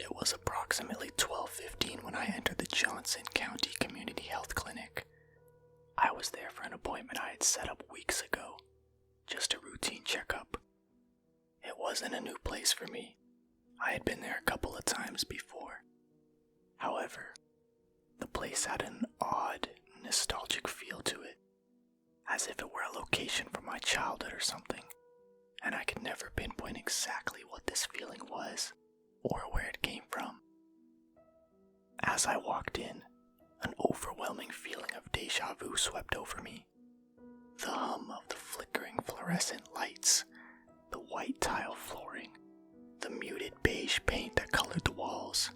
It was approximately 12:15 when I entered the Johnson County Community Health Clinic. I was there for an appointment I had set up weeks ago, just a routine checkup. It wasn't a new place for me. I had been there a couple of times before. However, the place had an odd, nostalgic feel to it, as if it were a location from my childhood or something, and I could never pinpoint exactly what this feeling was or where it came from. As I walked in, an overwhelming feeling of deja vu swept over me. The hum of the flickering fluorescent lights, the white tile flooring, the muted beige paint that colored the walls.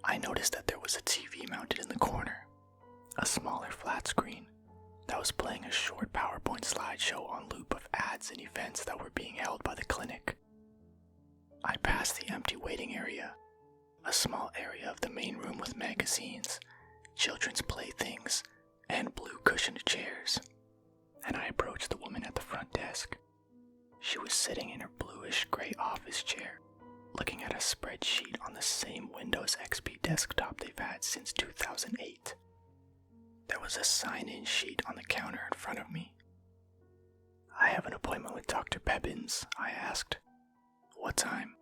I noticed that there was a TV mounted in the corner, a smaller flat screen that was playing a short PowerPoint slideshow on loop of ads and events that were being held by the clinic. I passed the empty waiting area, a small area of the main room with magazines, children's playthings, and blue cushioned chairs, and I approached the woman at the front desk. She was sitting in her bluish-gray office chair, looking at a spreadsheet on the same Windows XP desktop they've had since 2008. There was a sign-in sheet on the counter in front of me. "I have an appointment with Dr. Pebbins," I asked. "What time?"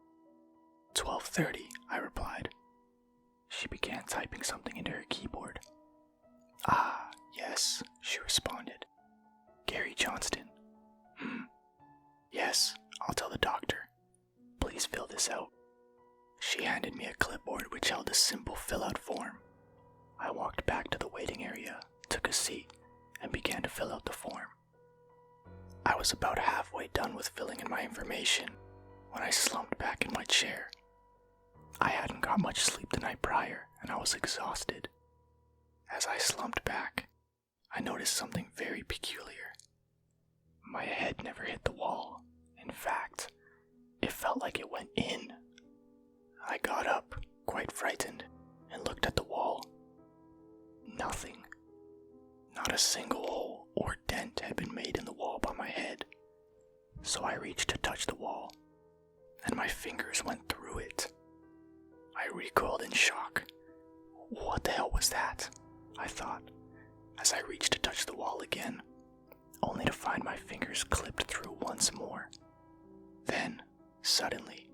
12:30, I replied. She began typing something into her keyboard. "Ah, yes," she responded. "Gary Johnston. Yes, I'll tell the doctor. Please fill this out." She handed me a clipboard which held a simple fill-out form. I walked back to the waiting area, took a seat, and began to fill out the form. I was about halfway done with filling in my information when I slumped back in my chair. I hadn't got much sleep the night prior, and I was exhausted. As I slumped back, I noticed something very peculiar. My head never hit the wall. In fact, it felt like it went in. I got up, quite frightened, and looked at the wall. Nothing. Not a single hole or dent had been made in the wall by my head. So I reached to touch the wall, and my fingers went through it. I recoiled in shock. What the hell was that? I thought, as I reached to touch the wall again, only to find my fingers clipped through once more. Then, suddenly,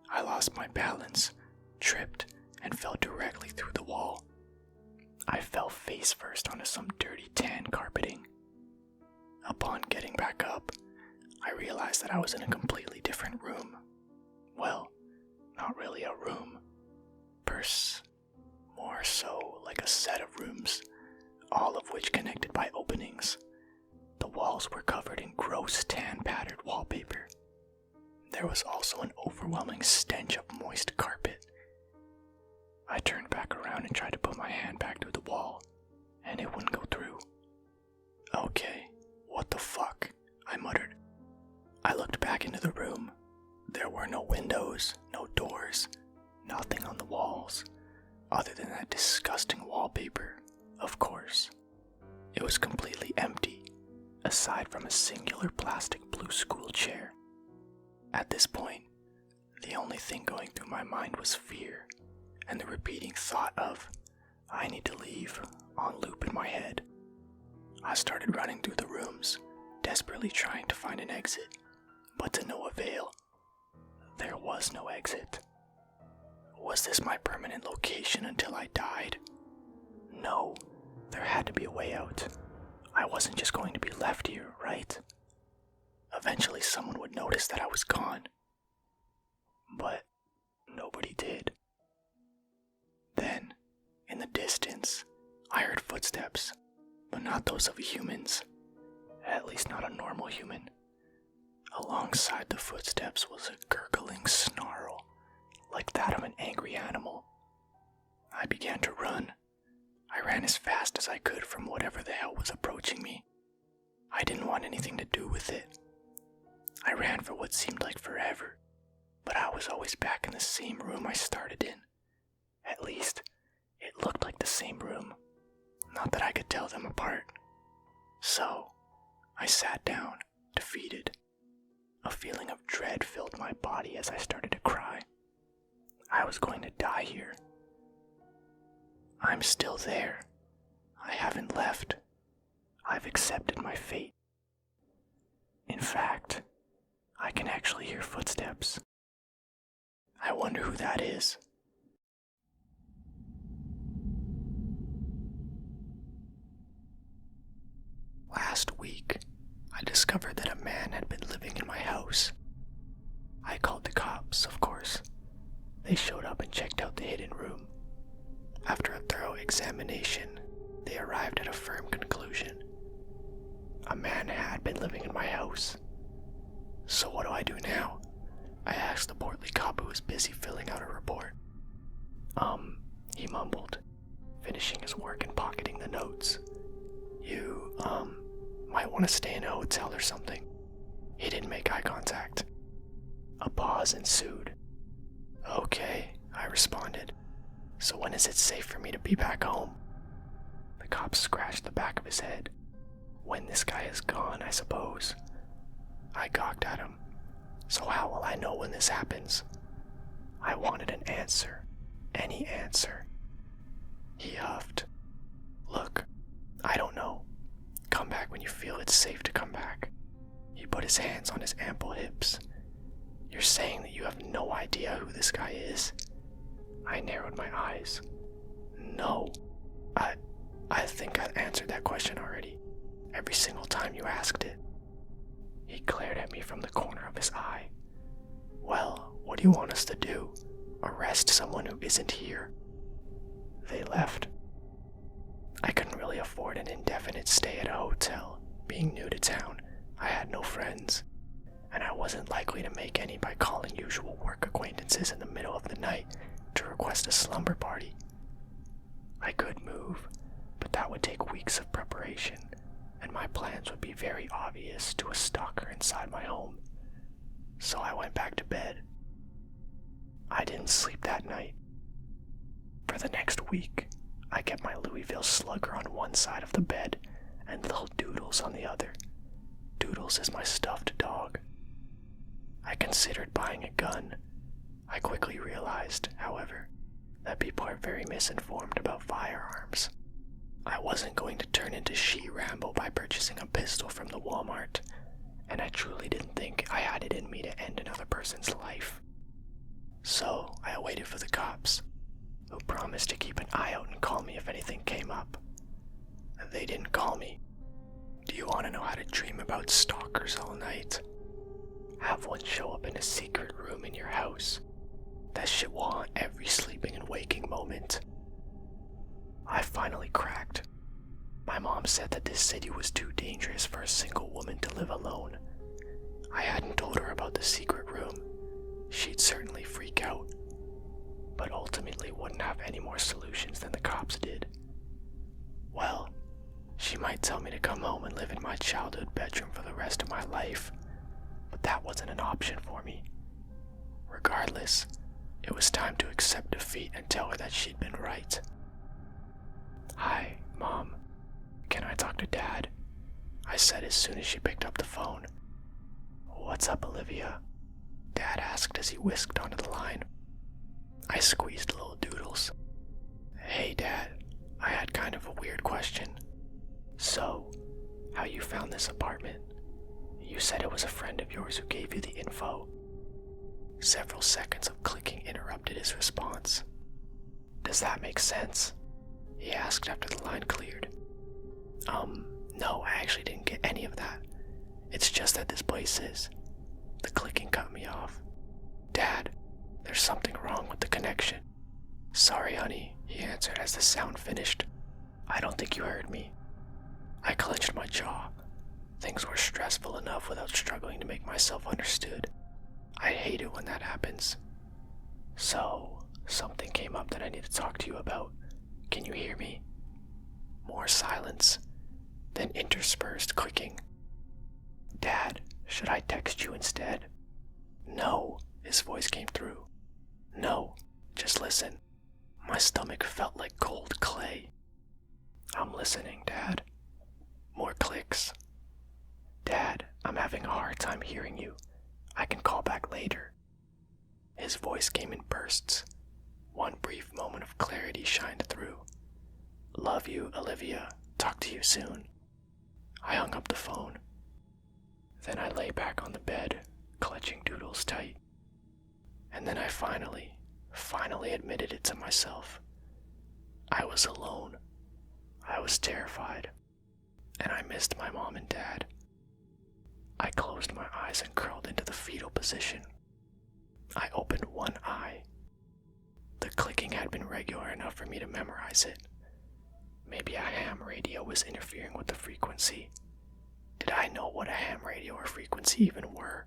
I lost my balance, tripped, and fell directly through the wall. I fell face first onto some dirty tan carpeting. Upon getting back up, I realized that I was in a completely different room. Well, not really a room. More so like a set of rooms, all of which connected by openings. The walls were covered in gross tan-patterned wallpaper. There was also an overwhelming stench of moist carpet. I turned back around and tried to put my hand back through the wall, and it wouldn't go through. "Okay, what the fuck?" I muttered. I looked back into the room. There were no windows, no doors, nothing on the walls, other than that disgusting wallpaper, of course. It was completely empty, aside from a singular plastic blue school chair. At this point, the only thing going through my mind was fear, and the repeating thought of, "I need to leave," on loop in my head. I started running through the rooms, desperately trying to find an exit, but to no avail. There was no exit. Was this my permanent location until I died? No, there had to be a way out. I wasn't just going to be left here, right? Eventually someone would notice that I was gone. But nobody did. Then, in the distance, I heard footsteps, but not those of humans. At least not a normal human. Alongside the footsteps was a gurgling snarl, like that of an angry animal. I began to run. I ran as fast as I could from whatever the hell was approaching me. I didn't want anything to do with it. I ran for what seemed like forever, but I was always back in the same room I started in. At least, it looked like the same room. Not that I could tell them apart. So, I sat down, defeated. A feeling of dread filled my body as I started to cry. I was going to die here. I'm still there. I haven't left. I've accepted my fate. In fact, I can actually hear footsteps. I wonder who that is. Last week, I discovered that a man had been living in my house. I called the cops, of course. They showed up and checked out the hidden room. After a thorough examination, they arrived at a firm conclusion. A man had been living in my house. So what do I do now? I asked the portly cop who was busy filling out a report. He mumbled, finishing his work and pocketing the notes. You, might want to stay in a hotel or something. He didn't make eye contact. A pause ensued. Okay, I responded. So when is it safe for me to be back home? The cop scratched the back of his head. When this guy is gone, I suppose. I gawked at him. So how will I know when this happens? I wanted an answer. Any answer. He huffed. Look, I don't know. Come back when you feel it's safe to come back. He put his hands on his ample hips. You're saying that you have no idea who this guy is? I narrowed my eyes. No. I think I answered that question already. Every single time you asked it. He glared at me from the corner of his eye. Well, what do you want us to do? Arrest someone who isn't here? They left. I couldn't really afford an indefinite stay at a hotel. Being new to town, I had no friends, and I wasn't likely to make any by calling usual work acquaintances in the middle of the night to request a slumber party. I could move, but that would take weeks of preparation, and my plans would be very obvious to a stalker inside my home. So I went back to bed. I didn't sleep that night. For the next week, I kept my Louisville Slugger on one side of the bed and little Doodles on the other. Doodles is my stuffed dog. I considered buying a gun. I quickly realized, however, that people are very misinformed about firearms. I wasn't going to turn into She-Rambo by purchasing a pistol from the Walmart, and I truly didn't think I had it in me to end another person's life. So I waited for the cops, who promised to keep an eye out and call me if anything came up. They didn't call me. Do you want to know how to dream about stalkers all night? Have one show up in a secret room in your house. That shit will haunt every sleeping and waking moment. I finally cracked. My mom said that this city was too dangerous for a single woman to live alone. I hadn't told her about the secret room. She'd certainly freak out, but ultimately wouldn't have any more solutions than the cops did. Well, she might tell me to come home and live in my childhood bedroom for the rest of my life, but that wasn't an option for me. Regardless, it was time to accept defeat and tell her that she'd been right. Hi, Mom. Can I talk to Dad? I said as soon as she picked up the phone. What's up, Olivia? Dad asked as he whisked onto the line. I squeezed little Doodles. Hey, Dad, I had kind of a weird question. So, how you found this apartment? You said it was a friend of yours who gave you the info. Several seconds of clicking interrupted his response. Does that make sense? He asked after the line cleared. No, I actually didn't get any of that. It's just that this place is. The clicking cut me off. Dad, there's something wrong with the connection. Sorry, honey, he answered as the sound finished. I don't think you heard me. I clenched my jaw. Things were stressful enough without struggling to make myself understood. I hate it when that happens. So, something came up that I need to talk to you about. Can you hear me? More silence, then interspersed clicking. Dad, should I text you instead? No, his voice came through. No, just listen. My stomach felt like cold clay. I'm listening, Dad. More clicks. Dad, I'm having a hard time hearing you. I can call back later. His voice came in bursts, One brief moment of clarity shined through. "Love you, Olivia. Talk to you soon." I hung up the phone. Then I lay back on the bed, clutching Doodles tight. And then I finally admitted it to myself. I was alone. I was terrified. And I missed my mom and dad. I closed my eyes and curled into the fetal position. I opened one eye. The clicking had been regular enough for me to memorize it. Maybe a ham radio was interfering with the frequency. Did I know what a ham radio or frequency even were?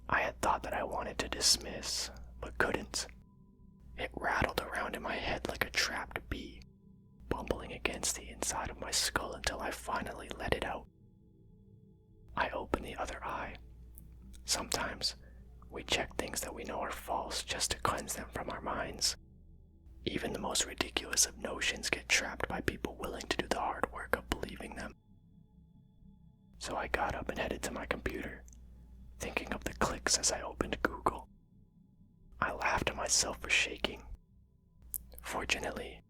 I had thought that I wanted to dismiss, but couldn't. It rattled around in my head like a trapped bee, bumbling against the inside of my skull until I finally let it out. I opened the other eye. Sometimes we check things that we know are false just to cleanse them from our minds. Even the most ridiculous of notions get trapped by people willing to do the hard work of believing them. So I got up and headed to my computer, thinking of the clicks as I opened Google. I laughed at myself for shaking. Fortunately,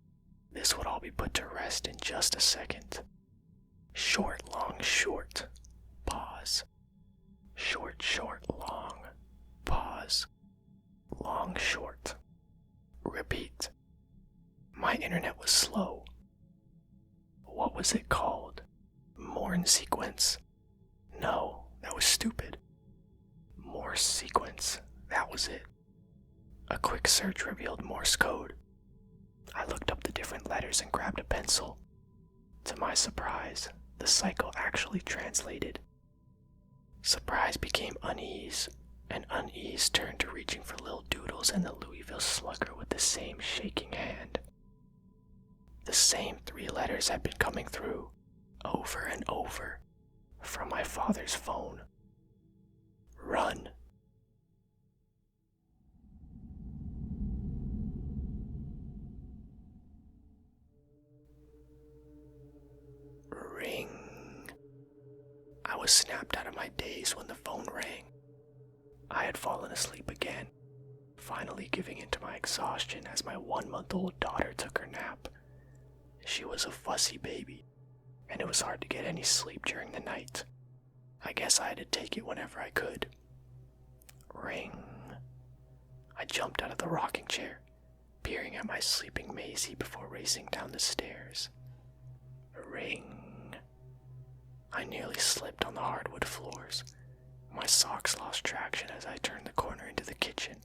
this would all be put to rest in just a second. Short, long, short. Pause. Short, short, long. Pause. Long, short. Repeat. My internet was slow. What was it called? Morse sequence? No, that was stupid. Morse sequence. That was it. A quick search revealed Morse code. I looked up the different letters and grabbed a pencil. To my surprise, the cycle actually translated. Surprise became unease, and unease turned to reaching for Lil Doodles and the Louisville Slugger with the same shaking hand. The same 3 letters had been coming through, over and over, from my father's phone. Run. Ring. I was snapped out of my daze when the phone rang. I had fallen asleep again, finally giving in to my exhaustion as my 1-month-old daughter took her nap. She was a fussy baby, and it was hard to get any sleep during the night. I guess I had to take it whenever I could. Ring. I jumped out of the rocking chair, peering at my sleeping Maisie before racing down the stairs. Ring. I nearly slipped on the hardwood floors. My socks lost traction as I turned the corner into the kitchen,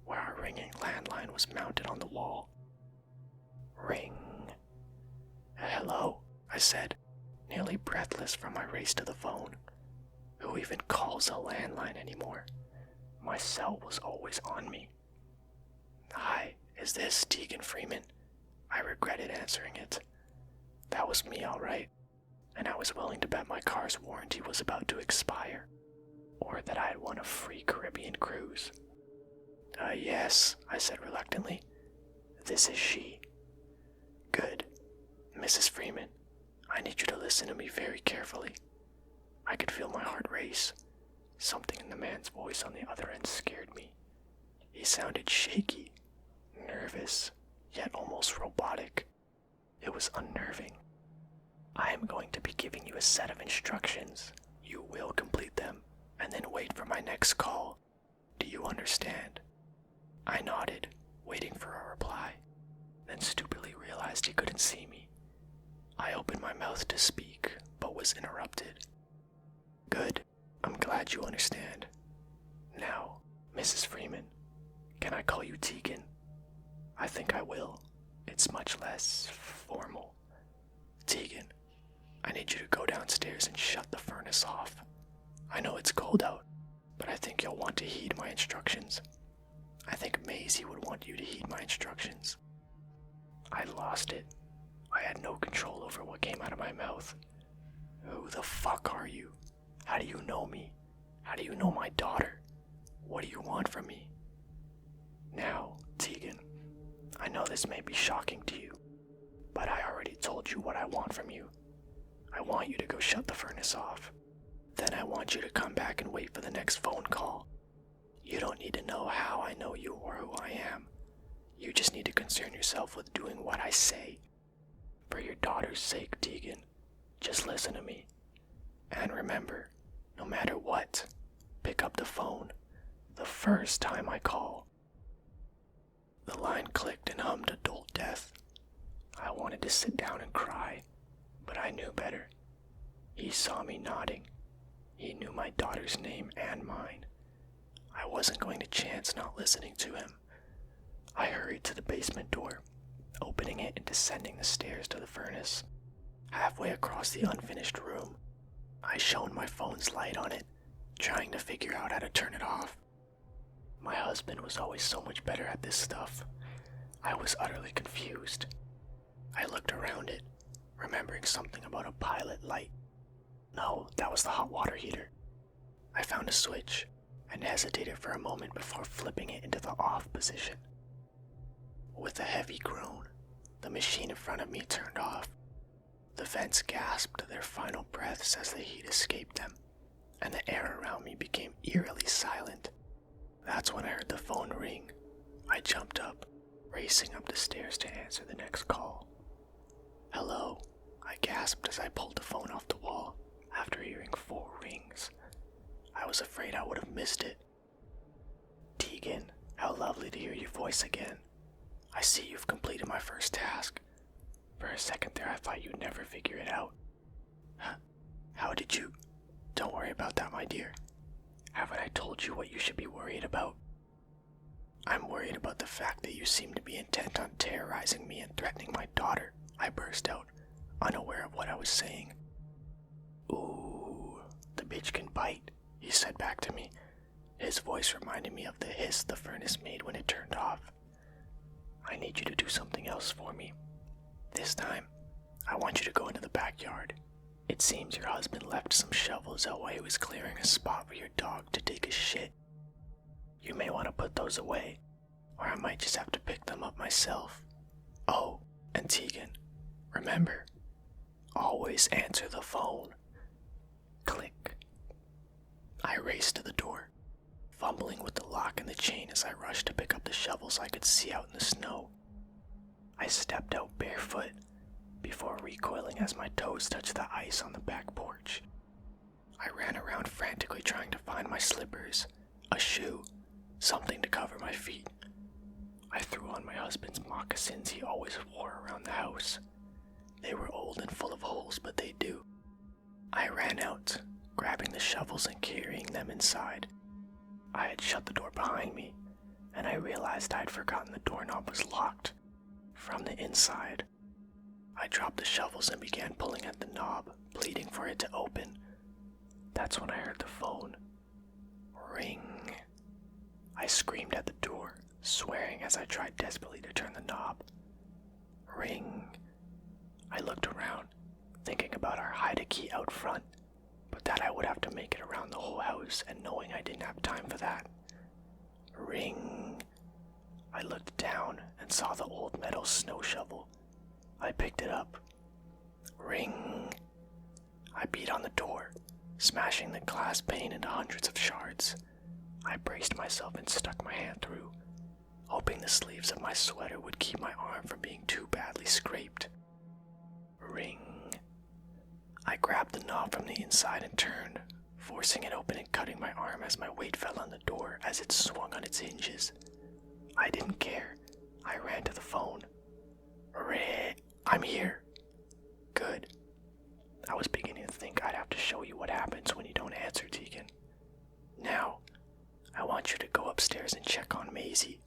where our ringing landline was mounted on the wall. Ring. "Hello," I said, nearly breathless from my race to the phone. Who even calls a landline anymore? My cell was always on me. "Hi, is this Tegan Freeman?" I regretted answering it. That was me, all right, and I was willing to bet my car's warranty was about to expire, or that I had won a free Caribbean cruise. Yes," I said reluctantly. "This is she." "Good. Mrs. Freeman, I need you to listen to me very carefully." I could feel my heart race. Something in the man's voice on the other end scared me. He sounded shaky, nervous, yet almost robotic. It was unnerving. "I am going to be giving you a set of instructions. You will complete them, and then wait for my next call. Do you understand?" I nodded, waiting for a reply, then stupidly realized he couldn't see me. I opened my mouth to speak, but was interrupted. "Good. I'm glad you understand. Now, Mrs. Freeman, can I call you Tegan?" "I think I will. It's much less formal." "Tegan, I need you to go downstairs and shut the furnace off. I know it's cold out, but I think you'll want to heed my instructions. I think Maisie would want you to heed my instructions." I lost it. I had no control over what came out of my mouth. "Who the fuck are you? How do you know me? How do you know my daughter? What do you want from me?" "Now, Tegan, I know this may be shocking to you, but I already told you what I want from you. I want you to go shut the furnace off. Then I want you to come back and wait for the next phone call. You don't need to know how I know you or who I am. You just need to concern yourself with doing what I say. For your daughter's sake, Tegan, just listen to me. And remember, no matter what, pick up the phone the first time I call." The line clicked and hummed a dull death. I wanted to sit down and cry, but I knew better. He saw me nodding. He knew my daughter's name and mine. I wasn't going to chance not listening to him. I hurried to the basement door, opening it and descending the stairs to the furnace. Halfway across the unfinished room, I shone my phone's light on it, trying to figure out how to turn it off. My husband was always so much better at this stuff. I was utterly confused. I looked around it, remembering something about a pilot light. No, that was the hot water heater. I found a switch and hesitated for a moment before flipping it into the off position. With a heavy groan, the machine in front of me turned off. The vents gasped their final breaths as the heat escaped them, and the air around me became eerily silent. That's when I heard the phone ring. I jumped up, racing up the stairs to answer the next call. "Hello," I gasped as I pulled the phone off the wall after hearing 4 rings. I was afraid I would have missed it. "Tegan, how lovely to hear your voice again. I see you've completed my first task. For a second there I thought you'd never figure it out." How did you? Don't worry about that, my dear. Haven't I told you what you should be worried about?" "I'm worried about the fact that you seem to be intent on terrorizing me and threatening my daughter," I burst out, unaware of what I was saying. "Ooh, the bitch can bite," he said back to me. His voice reminded me of the hiss the furnace made when it turned off. "I need you to do something else for me. This time, I want you to go into the backyard. It seems your husband left some shovels out while he was clearing a spot for your dog to take a shit. You may want to put those away, or I might just have to pick them up myself. Oh, and Tegan, remember, always answer the phone." Click. I raced to the door, fumbling with the lock and the chain as I rushed to pick up the shovels I could see out in the snow. I stepped out barefoot, before recoiling as my toes touched the ice on the back porch. I ran around frantically trying to find my slippers, a shoe, something to cover my feet. I threw on my husband's moccasins he always wore around the house. They were old and full of holes, but they do. I ran out, grabbing the shovels and carrying them inside. I had shut the door behind me, and I realized I'd forgotten the doorknob was locked from the inside. I dropped the shovels and began pulling at the knob, pleading for it to open. That's when I heard the phone ring. I screamed at the door, swearing as I tried desperately to turn the knob. Ring. I looked around, thinking about our hide-a-key out front, but that I would have to make it around the whole house and knowing I didn't have time for that. Ring. I looked down and saw the old metal snow shovel. I picked it up. Ring. I beat on the door, smashing the glass pane into hundreds of shards. I braced myself and stuck my hand through, hoping the sleeves of my sweater would keep my arm from being too badly scraped. Ring. I grabbed the knob from the inside and turned, forcing it open and cutting my arm as my weight fell on the door as it swung on its hinges. I didn't care. I ran to the phone. "I'm here." "Good. I was beginning to think I'd have to show you what happens when you don't answer, Tegan. Now, I want you to go upstairs and check on Maisie.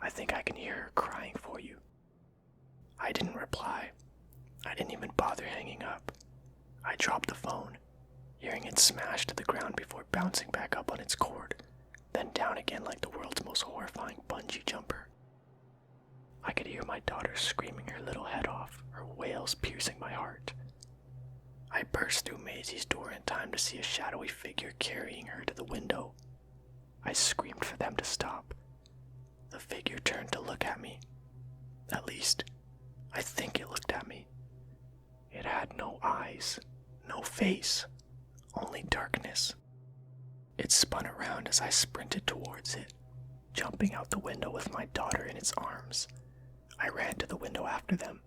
I think I can hear her crying for you." I didn't reply. I didn't even bother hanging up. I dropped the phone, hearing it smash to the ground before bouncing back up on its cord, then down again like the world's most horrifying bungee jumper. I could hear my daughter screaming her little head off, her wails piercing my heart. I burst through Maisie's door in time to see a shadowy figure carrying her to the window. I screamed for them to stop. The figure turned to look at me. At least, I think it looked at me. It had no eyes, no face, only darkness. It spun around as I sprinted towards it, jumping out the window with my daughter in its arms. I ran to the window after them,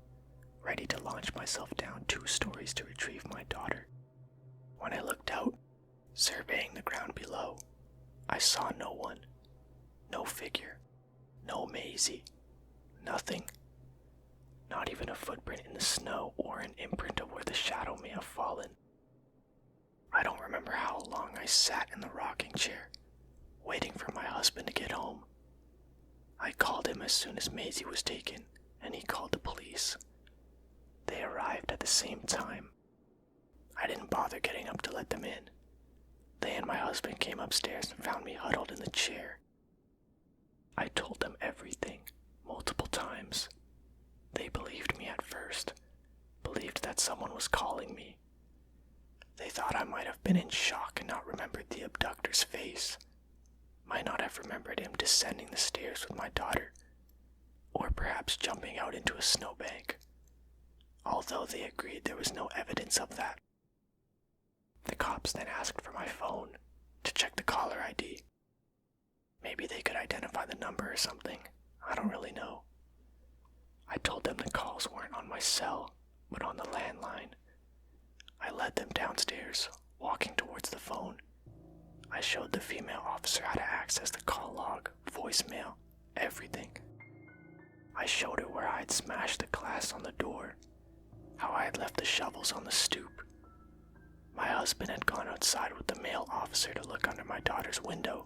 ready to launch myself down 2 stories to retrieve my daughter. When I looked out, surveying the ground below, I saw no one. No figure. No Maisie. Nothing. Not even a footprint in the snow or an imprint of where the shadow may have fallen. I don't remember how long I sat in the rocking chair, waiting for my husband to get home. I called him as soon as Maisie was taken, and he called the police. They arrived at the same time. I didn't bother getting up to let them in. They and my husband came upstairs and found me huddled in the chair. I told them everything, multiple times. They believed me at first, believed that someone was calling me. They thought I might have been in shock and not remembered the abductor's face, might not have remembered him descending the stairs with my daughter, or perhaps jumping out into a snowbank, although they agreed there was no evidence of that. The cops then asked for my phone to check the caller ID. Maybe they could identify the number or something. I don't really know. I told them the calls weren't on my cell, but on the landline. I led them downstairs, walking towards the phone. I showed the female officer how to access the call log, voicemail, everything. I showed her where I had smashed the glass on the door, how I had left the shovels on the stoop. My husband had gone outside with the male officer to look under my daughter's window,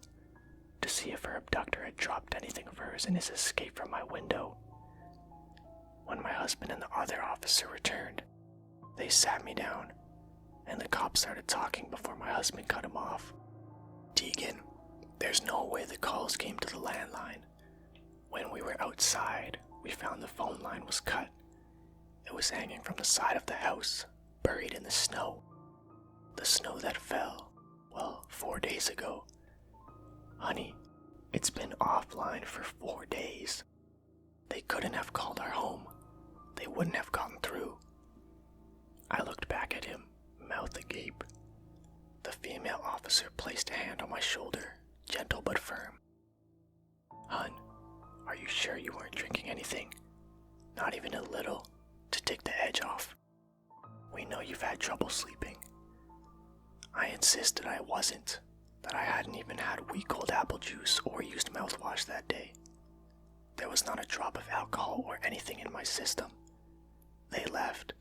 to see if her abductor had dropped anything of hers in his escape from my window. When my husband and the other officer returned, they sat me down, and the cop started talking before my husband cut him off. Tegan, there's no way the calls came to the landline. When we were outside, we found the phone line was cut. It was hanging from the side of the house, buried in the snow. The snow that fell, 4 days ago. Honey, it's been offline for 4 days. They couldn't have called our home. They wouldn't have gotten through. I looked back at him, mouth agape. The female officer placed a hand on my shoulder, gentle but firm. Hun, are you sure you weren't drinking anything? Not even a little, to take the edge off? We know you've had trouble sleeping. I insisted I wasn't, that I hadn't even had weak cold apple juice or used mouthwash that day. There was not a drop of alcohol or anything in my system. They left,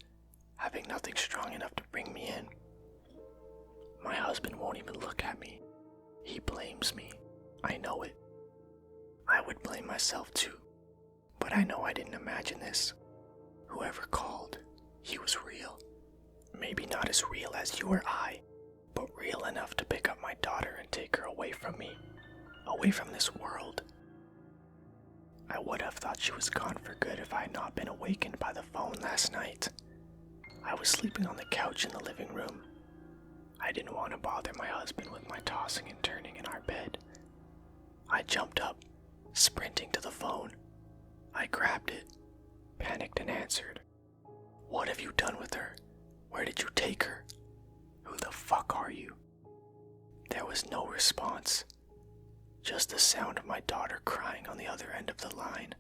having nothing strong enough to bring me in. My husband won't even look at me. He blames me. I know it. I would blame myself too, but I know I didn't imagine this. Whoever called, he was real. Maybe not as real as you or I, but real enough to pick up my daughter and take her away from me, away from this world. I would have thought she was gone for good if I had not been awakened by the phone last night. I was sleeping on the couch in the living room. I didn't want to bother my husband with my tossing and turning in our bed. I jumped up, sprinting to the phone. I grabbed it, panicked and answered. What have you done with her? Where did you take her? Who the fuck are you? There was no response, just the sound of my daughter crying on the other end of the line.